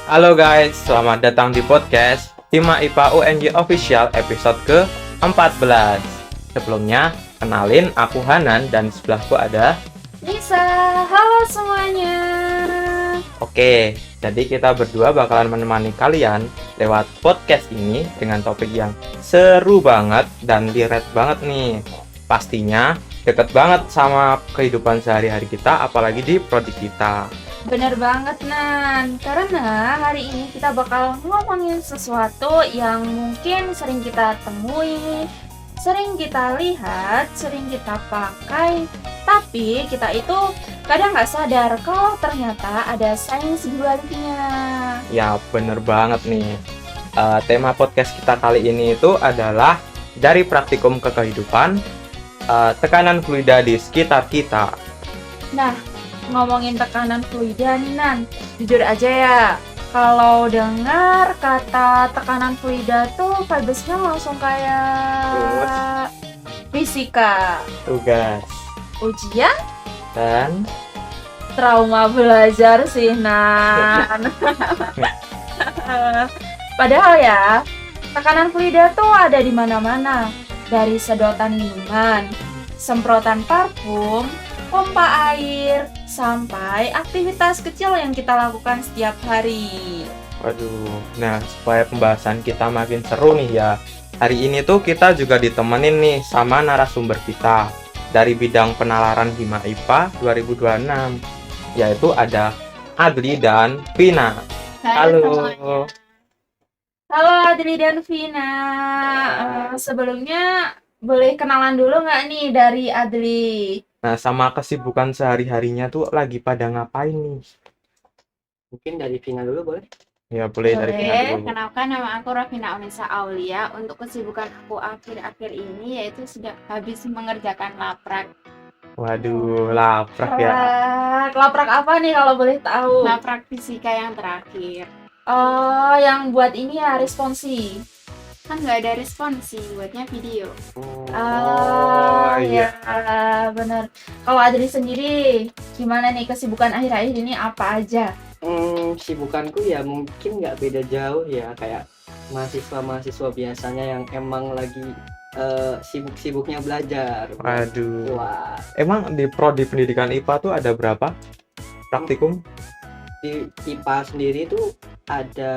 Halo guys, selamat datang di podcast Hima IPA UNJ Official episode ke-14. Sebelumnya, kenalin aku Hanan dan di sebelahku ada Nisa. Halo semuanya. Oke, jadi kita berdua bakalan menemani kalian lewat podcast ini dengan topik yang seru banget dan relate banget nih. Pastinya deket banget sama kehidupan sehari-hari kita, apalagi di prodi kita. Bener banget Nan, karena hari ini kita bakal ngomongin sesuatu yang mungkin sering kita temui, sering kita lihat, sering kita pakai, tapi kita itu kadang nggak sadar kalau ternyata ada sains di baliknya. Ya, bener banget nih. Tema podcast kita kali ini itu adalah dari praktikum ke kehidupan, tekanan fluida di sekitar kita. Nah, ngomongin tekanan fluida nih Nan, jujur aja ya, kalau dengar kata tekanan fluida tuh vibes-nya langsung kayak fisika, Tugas ujian, dan trauma belajar sih Nan. Padahal ya, tekanan fluida tuh ada di mana-mana, dari sedotan minuman, semprotan parfum, pompa air, sampai aktivitas kecil yang kita lakukan setiap hari. waduh, nah supaya pembahasan kita makin seru nih ya, hari ini tuh kita juga ditemenin nih sama narasumber kita dari bidang penalaran Hima IPA 2026, yaitu ada Adli dan Vina. Halo. Halo Adli dan Vina. Sebelumnya boleh kenalan dulu nggak nih dari Adli? Nah, sama kesibukan sehari-harinya tuh lagi pada ngapain nih? Mungkin dari Vina dulu boleh? Ya, boleh dari Vina Boleh, dulu. kenalkan nama aku Rafina Unisa Aulia. Untuk kesibukan aku akhir-akhir ini yaitu sudah habis mengerjakan laprak. Waduh, laprak ya. Laprak apa nih kalau boleh tahu? Laprak fisika yang terakhir. Oh, yang buat ini ya responsi. Kan nggak ada responsi, buatnya video. iya. Bener. Kalau Adli sendiri, gimana nih kesibukan akhir-akhir ini apa aja? Sibukanku ya mungkin nggak beda jauh ya, kayak mahasiswa-mahasiswa biasanya yang emang lagi sibuk-sibuknya belajar. Waduh. Wah, Emang di prodi pendidikan IPA tuh ada berapa praktikum? di IPA sendiri tuh ada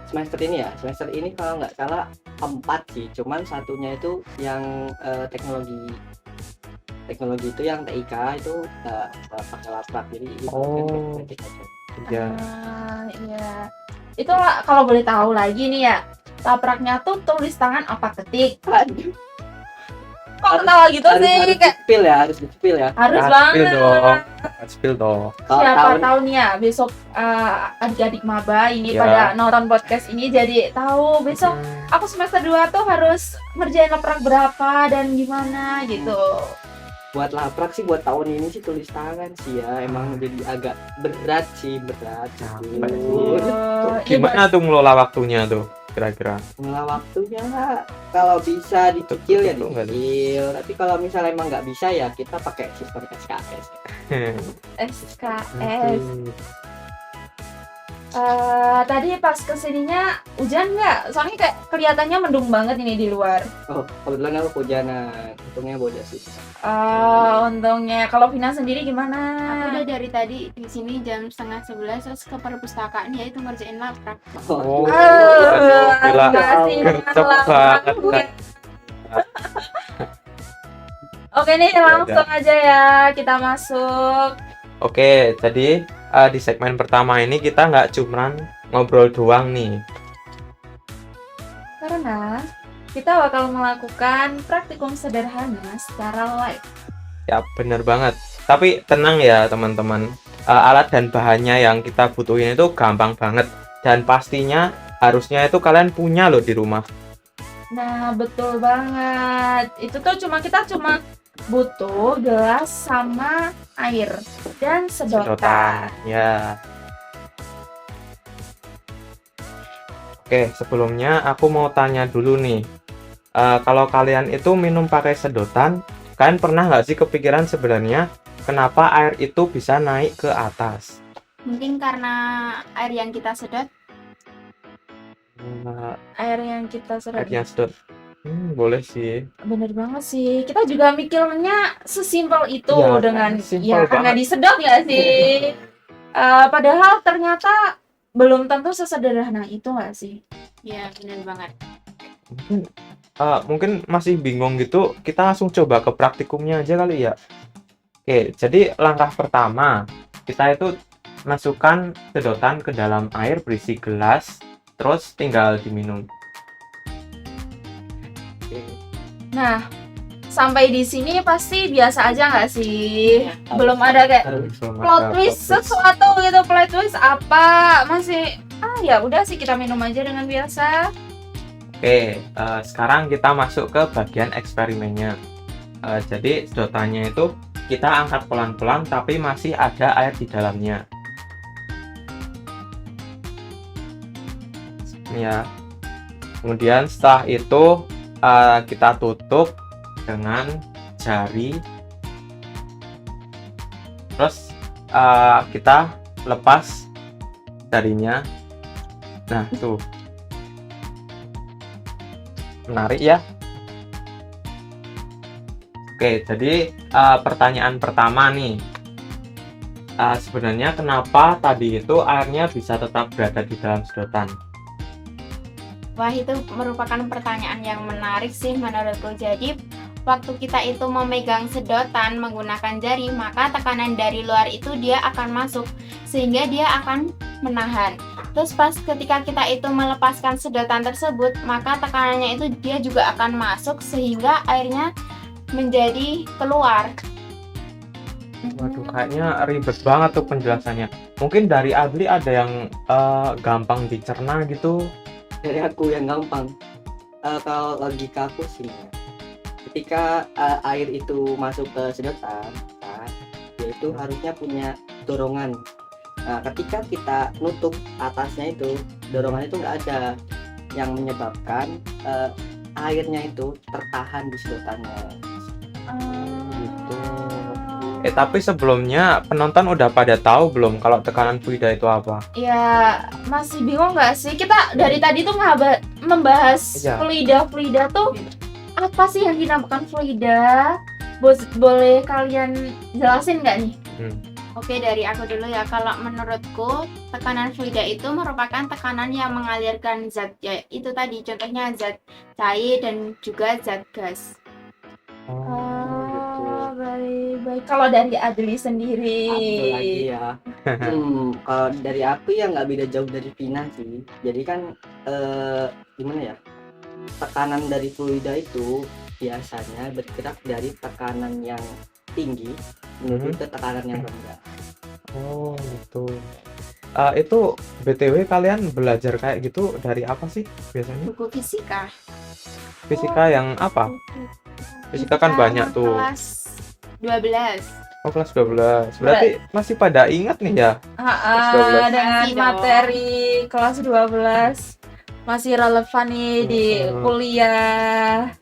semester ini kalau nggak salah 4 sih, cuman satunya itu yang teknologi itu yang TIK itu pakai laptop, jadi itu Oh. kan praktik aja. Iya. Iya. Itu kalau boleh tahu lagi nih ya, lapraknya tuh tulis tangan apa ketik? Aduh, Kok ketawa gitu sih? Kayak harus di-spill ya. harus Spill banget. dong. Spill dong. Kalau Siapa tahun tahu nih ya besok adik-adik maba ini Ya. pada nonton podcast ini jadi tahu besok aku semester 2 tuh harus ngerjain laprak berapa dan gimana gitu. buat laprak sih buat tahun ini sih tulis tangan sih ya, emang jadi agak berat sih. Capek. Oh, Gimana tuh ngelola waktunya tuh kira-kira? Ngelola waktunya kalau bisa dicicil ya Betul, nggak dicicil, tapi kalau misalnya emang nggak bisa ya kita pakai sistem SKS. SKS. Tadi pas kesininya hujan nggak? Soalnya kayak kelihatannya mendung banget ini di luar. Oh, kebetulan aku hujanan, untungnya bodas sih. Untungnya. Kalau Vina sendiri Aku gimana? udah dari tadi di sini jam 10:30 terus ke perpustakaan yaitu ngerjain laprak. Oh, Gila, gila. Gercep banget. Oke nih langsung aja ya kita masuk. Oke, jadi di segmen pertama ini kita nggak cuman ngobrol doang nih. Karena kita bakal melakukan praktikum sederhana secara live. Ya, bener banget. Tapi tenang ya teman-teman. Alat dan bahannya yang kita butuhin itu gampang banget. Dan pastinya harusnya itu kalian punya loh di rumah. Nah, betul banget. Itu tuh kita cuma butuh gelas sama air dan sedotan. Ya. Oke, sebelumnya aku mau tanya dulu nih. Kalau kalian itu minum pakai sedotan, kalian pernah nggak sih kepikiran sebenarnya kenapa air itu bisa naik ke atas? Mungkin karena air yang kita sedot Air yang kita sedot. airnya sedot. Boleh sih. Bener banget sih. Kita juga mikirnya sesimpel itu Iya, dengan simpel karena banget. disedot nggak sih? Padahal ternyata belum tentu sesederhana itu nggak sih? Iya, benar banget. Mungkin masih bingung gitu, kita langsung coba ke praktikumnya aja kali ya. Oke, jadi langkah pertama, kita itu masukkan sedotan ke dalam air berisi gelas, terus tinggal diminum. Nah, sampai di sini pasti biasa aja nggak sih? Iya. Belum ada kayak Belum plot ada twist plot twist. sesuatu gitu, plot twist apa? Masih ya udah sih kita minum aja dengan biasa. Oke, sekarang kita masuk ke bagian eksperimennya. Jadi sedotannya itu kita angkat pelan-pelan tapi masih ada air di dalamnya. Ini ya. Kemudian setelah itu kita tutup dengan jari. Terus kita lepas jarinya. Nah, tuh. Menarik ya. Oke, jadi pertanyaan pertama nih. Sebenarnya kenapa tadi itu airnya bisa tetap berada di dalam sedotan? Wah, itu merupakan pertanyaan yang menarik sih menurutku. Jadi, waktu kita itu memegang sedotan menggunakan jari, maka tekanan dari luar itu dia akan masuk, sehingga dia akan menahan. Terus pas ketika kita itu melepaskan sedotan tersebut, maka tekanannya itu dia juga akan masuk, sehingga airnya menjadi keluar. Waduh, kayaknya ribet banget tuh penjelasannya. Mungkin dari Adli ada yang gampang dicerna gitu. Dari aku yang gampang, kalau logika aku sih, ketika air itu masuk ke sedotan, dia itu harusnya punya dorongan. Nah, ketika kita nutup atasnya itu, dorongan itu nggak ada, yang menyebabkan airnya itu tertahan di sedotannya. Gitu. Tapi sebelumnya penonton udah pada tahu belum kalau tekanan fluida itu apa? Ya masih bingung nggak sih? Kita dari tadi tuh membahas Iya. fluida tuh apa sih yang dinamakan fluida? Boleh kalian jelasin nggak nih? Oke, dari aku dulu ya. Kalau menurutku, tekanan fluida itu merupakan tekanan yang mengalirkan zat, ya itu tadi contohnya zat cair dan juga zat gas. Oh, baik. Kalau dari Adli sendiri, Satu lagi ya. Kalau dari aku ya nggak beda jauh dari Vina sih. Jadi kan gimana ya? Tekanan dari fluida itu biasanya bergerak dari tekanan yang tinggi menuju ke tekanan yang rendah. Oh, gitu. Itu BTW kalian belajar kayak gitu dari apa sih biasanya? Buku fisika. Fisika yang apa? Fisika kan banyak tuh. Kelas 12. Oh, kelas 12. Berarti masih pada ingat nih ya? Kelas 12. dengan Masih dong. materi kelas 12 masih relevan nih di kuliah.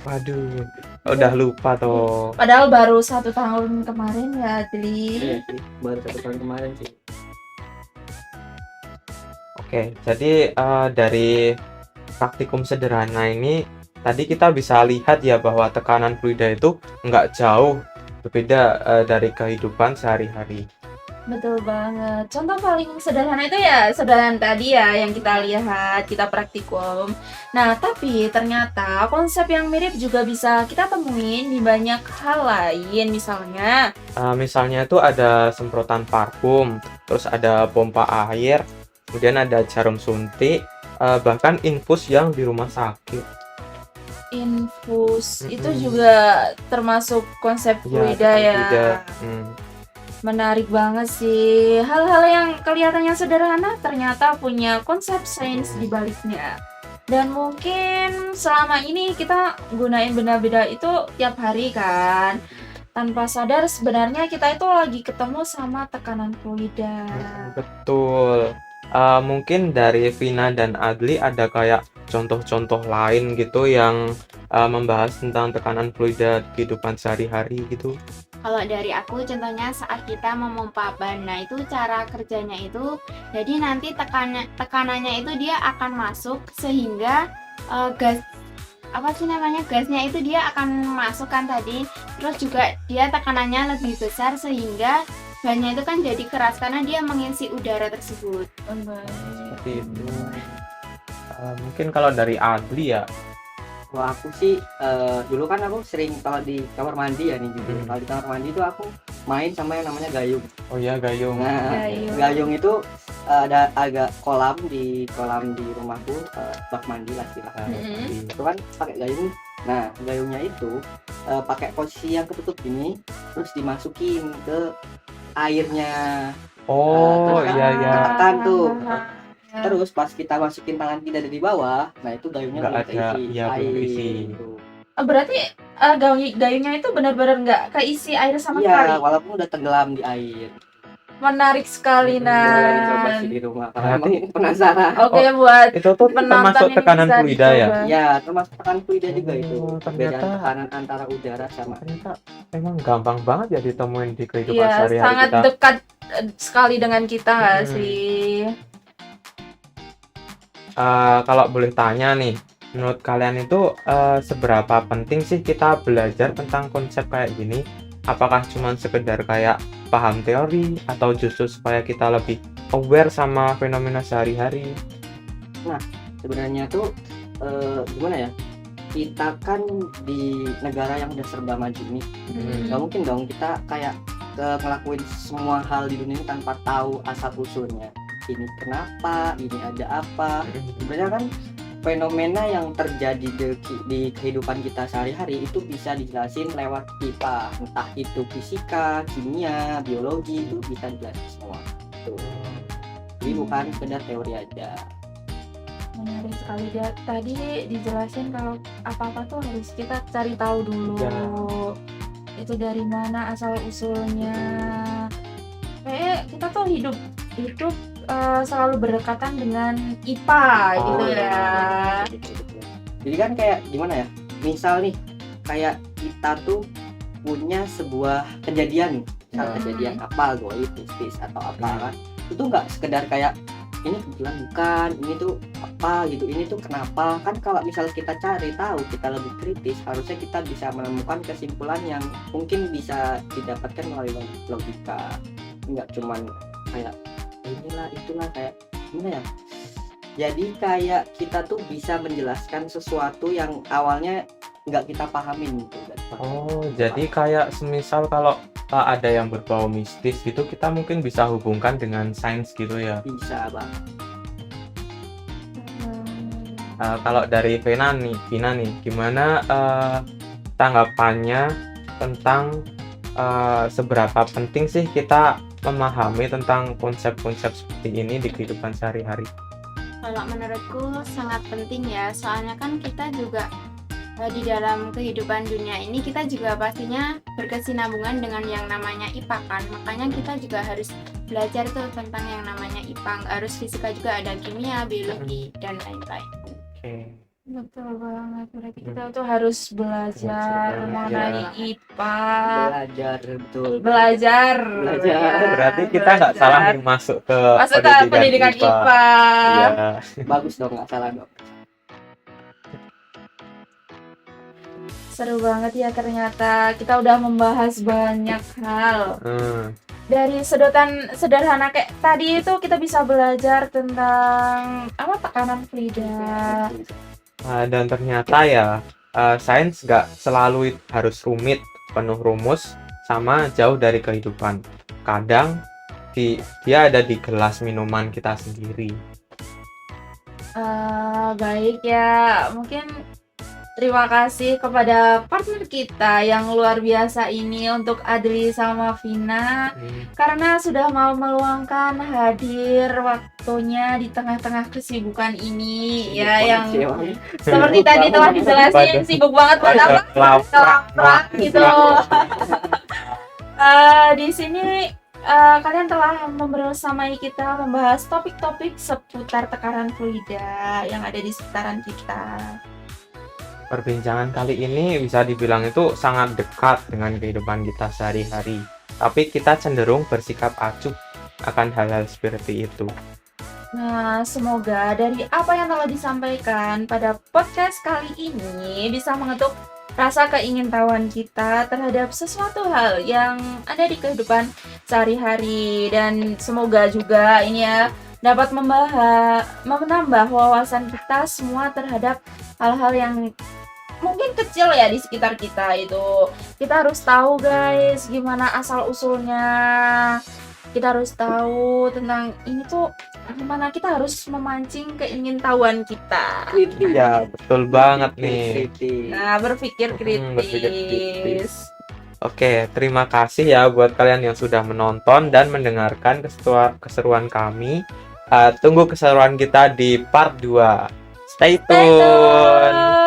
Waduh, udah lupa toh. Padahal baru 1 tahun kemarin ya, Adli. Iya sih, baru 1 tahun kemarin sih. Oke, jadi dari praktikum sederhana ini tadi kita bisa lihat ya bahwa tekanan fluida itu nggak jauh berbeda dari kehidupan sehari-hari. Betul banget. Contoh paling sederhana itu ya sederhana tadi ya yang kita lihat, kita praktikum. Nah, tapi ternyata konsep yang mirip juga bisa kita temuin di banyak hal lain. Misalnya itu ada semprotan parfum, terus ada pompa air, kemudian ada jarum suntik, bahkan infus yang di rumah sakit. Infus itu juga termasuk konsep fluida ya. Menarik banget sih. Hal-hal yang kelihatannya sederhana ternyata punya konsep sains di baliknya. Dan mungkin selama ini kita gunain benda-benda itu tiap hari kan. Tanpa sadar sebenarnya kita itu lagi ketemu sama tekanan fluida. Betul. Mungkin dari Vina dan Adli ada kayak contoh-contoh lain gitu yang membahas tentang tekanan fluida kehidupan sehari-hari gitu. Kalau dari aku contohnya saat kita memompa ban, nah itu cara kerjanya itu, jadi nanti tekanannya itu dia akan masuk sehingga gas apa sih namanya gasnya itu dia akan masukkan tadi, terus juga dia tekanannya lebih besar sehingga bannya itu kan jadi keras karena dia mengisi udara tersebut. Seperti itu. Mungkin kalau dari Adli ya. Kalau aku sih dulu kan aku sering kalau di kamar mandi ya nih gitu. Kalau di kamar mandi itu aku main sama yang namanya gayung. Oh iya, gayung. Nah, Gayung. gayung itu ada agak kolam di rumahku, bak mandi lah istilahnya. Itu kan pakai gayung. Nah, gayungnya itu pakai posisi yang ketutup ini, terus dimasukin ke airnya. Oh terus kan iya iya. ketekan tuh. Ya. Terus pas kita masukin tangan kita dari bawah, nah itu gayungnya Nggak belum ada, keisi iya, belum air. keisi. Gitu. Berarti gayungnya itu benar-benar nggak keisi air sama Iya, sekali. walaupun udah tenggelam di air. Menarik sekali, Boleh dicoba Nan. sih di rumah karena Berarti- emang penasaran. Oke, buat Itu tuh penonton termasuk ini tekanan bisa fluida ya? dicoba. Iya, termasuk tekan fluida juga itu. Oh, Perbedaan ternyata- tekanan antara udara sama Ternyata emang gampang banget ya ditemuin di kehidupan Iya, sehari-hari sangat kita. dekat sekali dengan kita nggak Hmm. sih? Kalau boleh tanya nih, menurut kalian itu seberapa penting sih kita belajar tentang konsep kayak gini? Apakah cuma sekedar kayak paham teori atau justru supaya kita lebih aware sama fenomena sehari-hari? sebenarnya tuh gimana ya? Kita kan di negara yang udah serba maju nih. Gak mungkin dong kita kayak ngelakuin semua hal di dunia ini tanpa tahu asal usulnya. Ini kenapa, ini ada apa. Sebenarnya kan fenomena yang terjadi di kehidupan kita sehari-hari itu bisa dijelasin lewat IPA, entah itu fisika, kimia, biologi, itu bisa dijelasin semua. Tuh. Jadi bukan sekedar teori aja. Menarik sekali dia. Tadi dijelasin kalau apa-apa tuh harus kita cari tahu dulu. Ya. Itu dari mana asal usulnya. Kayak kita tuh hidup selalu berdekatan dengan IPA gitu ya. Betul. Jadi kan kayak gimana ya? Misal nih, kayak kita tuh punya sebuah kejadian, misal kejadian apa, goib, mistis atau apa kan? Itu nggak sekedar kayak ini kebetulan bukan, ini tuh apa gitu, ini tuh kenapa. Kan kalau misal kita cari tahu, kita lebih kritis, harusnya kita bisa menemukan kesimpulan yang mungkin bisa didapatkan melalui logika, nggak cuman kayak inilah itulah, kayak gimana ya. Jadi kayak kita tuh bisa menjelaskan sesuatu yang awalnya nggak kita pahamin gitu. Oh, jadi kayak semisal kalau ada yang berbau mistis gitu, kita mungkin bisa hubungkan dengan sains gitu ya. Bisa banget. Kalau dari Vina nih, gimana tanggapannya tentang seberapa penting sih kita memahami tentang konsep-konsep seperti ini di kehidupan sehari-hari? Kalau menurutku sangat penting ya, soalnya kan kita juga di dalam kehidupan dunia ini kita juga pastinya berkesinambungan dengan yang namanya IPA kan, makanya kita juga harus belajar tuh tentang yang namanya IPA, nggak harus fisika juga, ada kimia, biologi, dan lain-lain. Oke. Betul banget. Berarti kita tuh harus belajar Belajar, mengenai ya. IPA. Belajar betul. Belajar. Belajar. Berarti kita nggak salah nih masuk ke pendidikan IPA. Iya. Bagus dong, nggak salah dong. Seru banget ya, ternyata kita udah membahas banyak hal. Dari sedotan sederhana kayak tadi itu kita bisa belajar tentang apa, tekanan fluida. Dan ternyata ya sains nggak selalu harus rumit, penuh rumus, sama jauh dari kehidupan. Kadang dia ada di gelas minuman kita sendiri. Baik ya, mungkin terima kasih kepada partner kita yang luar biasa ini untuk Adli sama Vina, karena sudah mau meluangkan hadir waktunya di tengah-tengah kesibukan ini ya, yang seperti tadi telah dijelasin sibuk banget buat apa? Kelaprak gitu. Di sini kalian telah membersamai kita membahas topik-topik seputar tekanan fluida yang ada di sekitaran kita. Perbincangan kali ini bisa dibilang itu sangat dekat dengan kehidupan kita sehari-hari. Tapi kita cenderung bersikap acuh akan hal-hal seperti itu. Nah, semoga dari apa yang telah disampaikan pada podcast kali ini bisa mengetuk rasa keingintahuan kita terhadap sesuatu hal yang ada di kehidupan sehari-hari, dan semoga juga ini ya dapat menambah wawasan kita semua terhadap hal-hal yang mungkin kecil ya di sekitar kita itu. Kita harus tahu guys gimana asal usulnya. Kita harus tahu tentang ini tuh gimana kita harus memancing keingintahuan kita. Kritis. Ya, betul banget nih. Kritis. Nah, berpikir kritis. berpikir kritis. Oke, terima kasih ya buat kalian yang sudah menonton dan mendengarkan keseruan kami. Tunggu keseruan kita di part 2. Stay Stay tune. tune.